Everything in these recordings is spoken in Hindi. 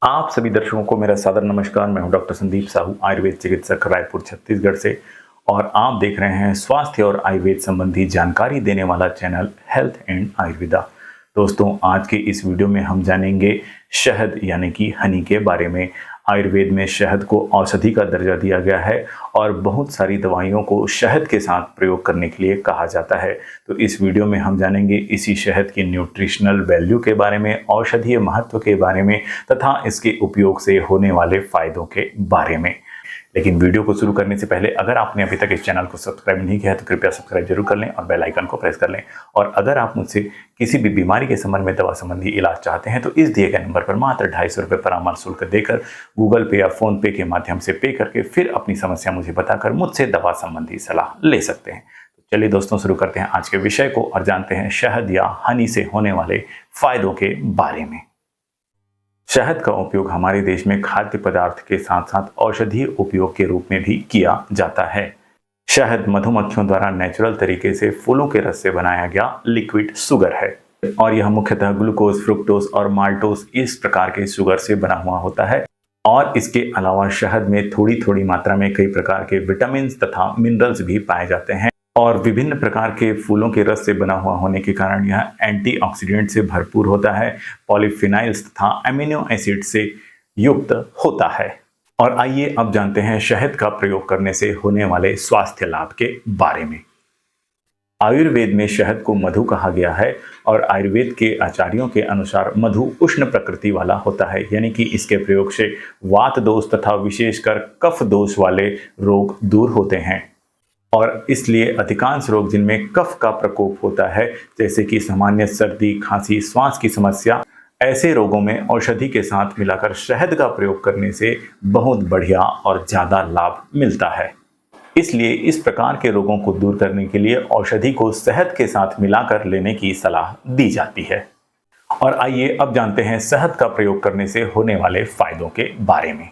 आप सभी दर्शकों को मेरा सादर नमस्कार। मैं हूं डॉक्टर संदीप साहू, आयुर्वेद चिकित्सक, रायपुर छत्तीसगढ़ से। और आप देख रहे हैं स्वास्थ्य और आयुर्वेद संबंधी जानकारी देने वाला चैनल हेल्थ एंड आयुर्वेदा। दोस्तों, आज के इस वीडियो में हम जानेंगे शहद यानी कि हनी के बारे में। आयुर्वेद में शहद को औषधि का दर्जा दिया गया है और बहुत सारी दवाइयों को शहद के साथ प्रयोग करने के लिए कहा जाता है। तो इस वीडियो में हम जानेंगे इसी शहद की न्यूट्रिशनल वैल्यू के बारे में, औषधीय महत्व के बारे में तथा इसके उपयोग से होने वाले फायदों के बारे में। लेकिन वीडियो को शुरू करने से पहले अगर आपने अभी तक इस चैनल को सब्सक्राइब नहीं किया है तो कृपया सब्सक्राइब जरूर कर लें और बेल आइकन को प्रेस कर लें। और अगर आप मुझसे किसी भी बीमारी के संबंध में दवा संबंधी इलाज चाहते हैं तो इस दिए गए नंबर पर मात्र 250 रुपये परामर्श शुल्क देकर गूगल पे या फोन पे के माध्यम से पे करके फिर अपनी समस्या मुझे बताकर मुझसे दवा संबंधी सलाह ले सकते हैं। तो चलिए दोस्तों, शुरू करते हैं आज के विषय को और जानते हैं शहद या हनी से होने वाले फायदों के बारे में। शहद का उपयोग हमारे देश में खाद्य पदार्थ के साथ साथ औषधीय उपयोग के रूप में भी किया जाता है। शहद मधुमक्खियों द्वारा नेचुरल तरीके से फूलों के रस से बनाया गया लिक्विड शुगर है और यह मुख्यतः ग्लूकोज, फ्रुक्टोज और माल्टोज इस प्रकार के शुगर से बना हुआ होता है। और इसके अलावा शहद में थोड़ी थोड़ी मात्रा में कई प्रकार के विटामिन तथा मिनरल्स भी पाए जाते हैं और विभिन्न प्रकार के फूलों के रस से बना हुआ होने के कारण यह एंटीऑक्सीडेंट से भरपूर होता है, पॉलीफिनाइल्स तथा अमीनो एसिड से युक्त होता है। और आइए अब जानते हैं शहद का प्रयोग करने से होने वाले स्वास्थ्य लाभ के बारे में। आयुर्वेद में शहद को मधु कहा गया है और आयुर्वेद के आचार्यों के अनुसार मधु उष्ण प्रकृति वाला होता है, यानी कि इसके प्रयोग से वात दोष तथा विशेषकर कफ दोष वाले रोग दूर होते हैं। और इसलिए अधिकांश रोग जिनमें कफ का प्रकोप होता है, जैसे कि सामान्य सर्दी, खांसी, श्वास की समस्या, ऐसे रोगों में औषधि के साथ मिलाकर शहद का प्रयोग करने से बहुत बढ़िया और ज़्यादा लाभ मिलता है। इसलिए इस प्रकार के रोगों को दूर करने के लिए औषधि को शहद के साथ मिलाकर लेने की सलाह दी जाती है। और आइए अब जानते हैं शहद का प्रयोग करने से होने वाले फायदों के बारे में।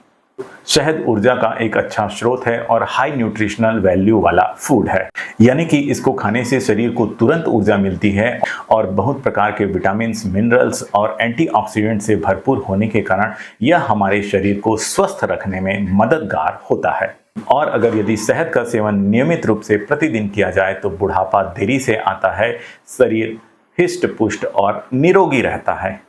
शहद ऊर्जा का एक अच्छा स्रोत है और हाई न्यूट्रिशनल वैल्यू वाला फूड है, यानी कि इसको खाने से शरीर को तुरंत ऊर्जा मिलती है और बहुत प्रकार के विटामिन, मिनरल्स और एंटीऑक्सीडेंट से भरपूर होने के कारण यह हमारे शरीर को स्वस्थ रखने में मददगार होता है। और अगर यदि शहद का सेवन नियमित रूप से प्रतिदिन किया जाए तो बुढ़ापा देरी से आता है, शरीर हिष्ट पुष्ट और निरोगी रहता है।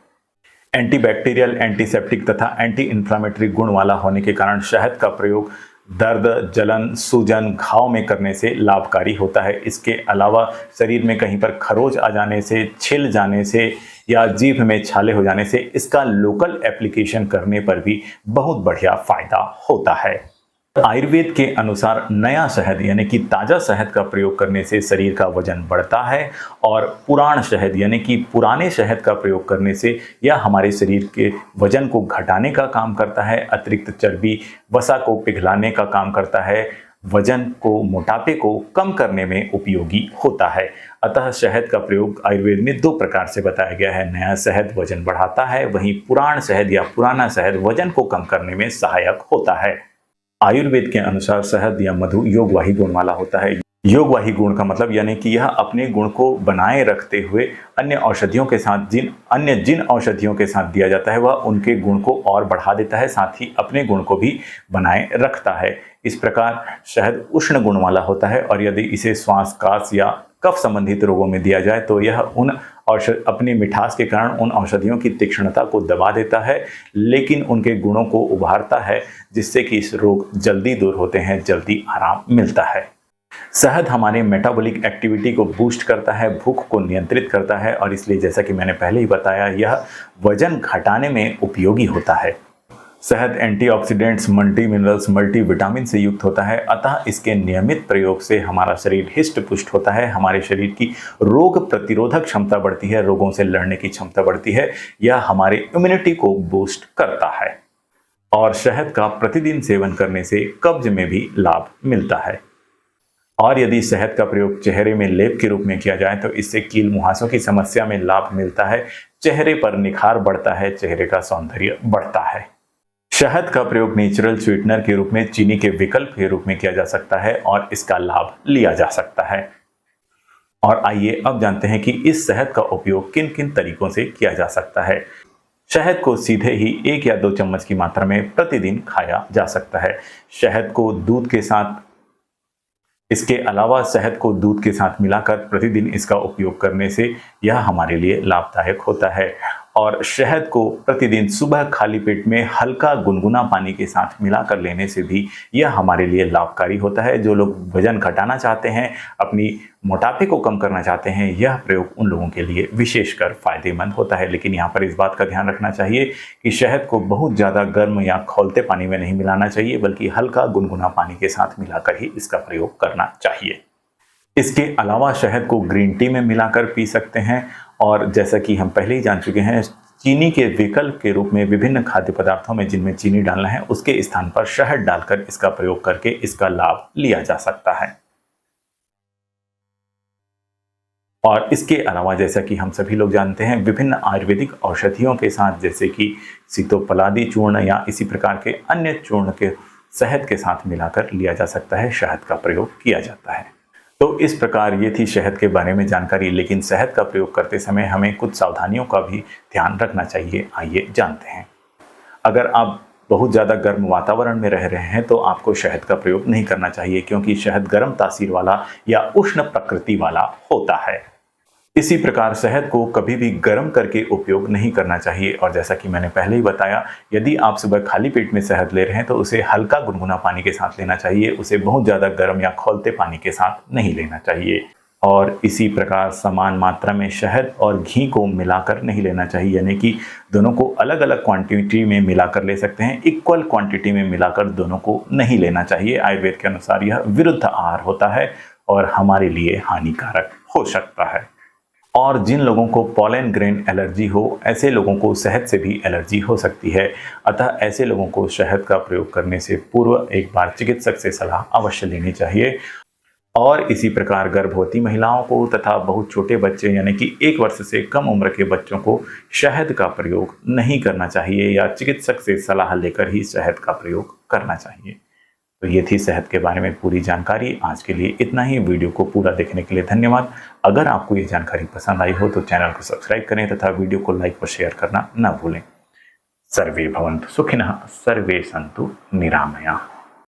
एंटीबैक्टीरियल, एंटीसेप्टिक तथा एंटी इन्फ्लामेटरी गुण वाला होने के कारण शहद का प्रयोग दर्द, जलन, सूजन, घाव में करने से लाभकारी होता है। इसके अलावा शरीर में कहीं पर खरोच आ जाने से, छिल जाने से या जीभ में छाले हो जाने से इसका लोकल एप्लीकेशन करने पर भी बहुत बढ़िया फायदा होता है। आयुर्वेद के अनुसार नया शहद यानी कि ताज़ा शहद का प्रयोग करने से शरीर का वजन बढ़ता है और पुरान शहद यानी कि पुराने शहद का प्रयोग करने से यह हमारे शरीर के वजन को घटाने का काम करता है, अतिरिक्त चर्बी, वसा को पिघलाने का काम करता है, वजन को, मोटापे को कम करने में उपयोगी होता है। अतः शहद का प्रयोग आयुर्वेद में 2 प्रकार से बताया गया है। नया शहद वजन बढ़ाता है, वहीं पुरान शहद या पुराना शहद वजन को कम करने में सहायक होता है। आयुर्वेद के अनुसार शहद या मधु योगवाही गुण वाला होता है। योगवाही गुण का मतलब यानी कि यह अपने गुण को बनाए रखते हुए अन्य औषधियों के साथ जिन औषधियों के साथ दिया जाता है वह उनके गुण को और बढ़ा देता है, साथ ही अपने गुण को भी बनाए रखता है। इस प्रकार शहद उष्ण गुण वाला होता है और यदि इसे श्वास, काश या कफ संबंधित रोगों में दिया जाए तो यह अपनी मिठास के कारण उन औषधियों की तीक्ष्णता को दबा देता है, लेकिन उनके गुणों को उभारता है, जिससे कि इस रोग जल्दी दूर होते हैं, जल्दी आराम मिलता है। शहद हमारे मेटाबॉलिक एक्टिविटी को बूस्ट करता है, भूख को नियंत्रित करता है और इसलिए जैसा कि मैंने पहले ही बताया, यह वजन घटाने में उपयोगी होता है। शहद antioxidants, multi minerals, multi vitamin से युक्त होता है, अतः इसके नियमित प्रयोग से हमारा शरीर हिष्ट पुष्ट होता है, हमारे शरीर की रोग प्रतिरोधक क्षमता बढ़ती है, रोगों से लड़ने की क्षमता बढ़ती है, यह हमारे इम्यूनिटी को बूस्ट करता है। और शहद का प्रतिदिन सेवन करने से कब्ज में भी लाभ मिलता है। और यदि शहद का प्रयोग चेहरे में लेप के रूप में किया जाए तो इससे कील मुहासों की समस्या में लाभ मिलता है, चेहरे पर निखार बढ़ता है, चेहरे का सौंदर्य बढ़ता है। शहद का प्रयोग नेचुरल स्वीटनर के रूप में चीनी के विकल्प के रूप में किया जा सकता है और इसका लाभ लिया जा सकता है। और आइए अब जानते हैं कि इस शहद का उपयोग किन किन तरीकों से किया जा सकता है। शहद को सीधे ही 1 या 2 चम्मच की मात्रा में प्रतिदिन खाया जा सकता है। शहद को दूध के साथ इसके अलावा शहद को दूध के साथ मिलाकर प्रतिदिन इसका उपयोग करने से यह हमारे लिए लाभदायक होता है। और शहद को प्रतिदिन सुबह खाली पेट में हल्का गुनगुना पानी के साथ मिलाकर लेने से भी यह हमारे लिए लाभकारी होता है। जो लोग वजन घटाना चाहते हैं, अपनी मोटापे को कम करना चाहते हैं, यह प्रयोग उन लोगों के लिए विशेषकर फायदेमंद होता है। लेकिन यहाँ पर इस बात का ध्यान रखना चाहिए कि शहद को बहुत ज़्यादा गर्म या खौलते पानी में नहीं मिलाना चाहिए, बल्कि हल्का गुनगुना पानी के साथ मिलाकर ही इसका प्रयोग करना चाहिए। इसके अलावा शहद को ग्रीन टी में मिलाकर पी सकते हैं। और जैसा कि हम पहले ही जान चुके हैं, चीनी के विकल्प के रूप में विभिन्न खाद्य पदार्थों में जिनमें चीनी डालना है, उसके स्थान पर शहद डालकर इसका प्रयोग करके इसका लाभ लिया जा सकता है। और इसके अलावा जैसा कि हम सभी लोग जानते हैं, विभिन्न आयुर्वेदिक औषधियों के साथ जैसे कि सीतोपलादी चूर्ण या इसी प्रकार के अन्य चूर्ण के शहद के साथ मिलाकर लिया जा सकता है, शहद का प्रयोग किया जाता है। तो इस प्रकार ये थी शहद के बारे में जानकारी। लेकिन शहद का प्रयोग करते समय हमें कुछ सावधानियों का भी ध्यान रखना चाहिए। आइए जानते हैं। अगर आप बहुत ज़्यादा गर्म वातावरण में रह रहे हैं तो आपको शहद का प्रयोग नहीं करना चाहिए, क्योंकि शहद गर्म तासीर वाला या उष्ण प्रकृति वाला होता है। इसी प्रकार शहद को कभी भी गर्म करके उपयोग नहीं करना चाहिए। और जैसा कि मैंने पहले ही बताया, यदि आप सुबह खाली पेट में शहद ले रहे हैं तो उसे हल्का गुनगुना पानी के साथ लेना चाहिए, उसे बहुत ज़्यादा गर्म या खौलते पानी के साथ नहीं लेना चाहिए। और इसी प्रकार समान मात्रा में शहद और घी को मिलाकर नहीं लेना चाहिए, यानी कि दोनों को अलग अलग क्वांटिटी में मिलाकर ले सकते हैं, इक्वल क्वांटिटी में मिलाकर दोनों को नहीं लेना चाहिए। आयुर्वेद के अनुसार यह विरुद्ध आहार होता है और हमारे लिए हानिकारक हो सकता है। और जिन लोगों को पॉलन ग्रेन एलर्जी हो, ऐसे लोगों को शहद से भी एलर्जी हो सकती है। अतः ऐसे लोगों को शहद का प्रयोग करने से पूर्व एक बार चिकित्सक से सलाह अवश्य लेनी चाहिए। और इसी प्रकार गर्भवती महिलाओं को तथा बहुत छोटे बच्चे यानी कि 1 वर्ष से कम उम्र के बच्चों को शहद का प्रयोग नहीं करना चाहिए, या चिकित्सक से सलाह लेकर ही शहद का प्रयोग करना चाहिए। तो ये थी शहद के बारे में पूरी जानकारी। आज के लिए इतना ही। वीडियो को पूरा देखने के लिए धन्यवाद। अगर आपको ये जानकारी पसंद आई हो तो चैनल को सब्सक्राइब करें तथा वीडियो को लाइक और शेयर करना न भूलें। सर्वे भवन्तु सुखिनः, सर्वे सन्तु निरामयाः।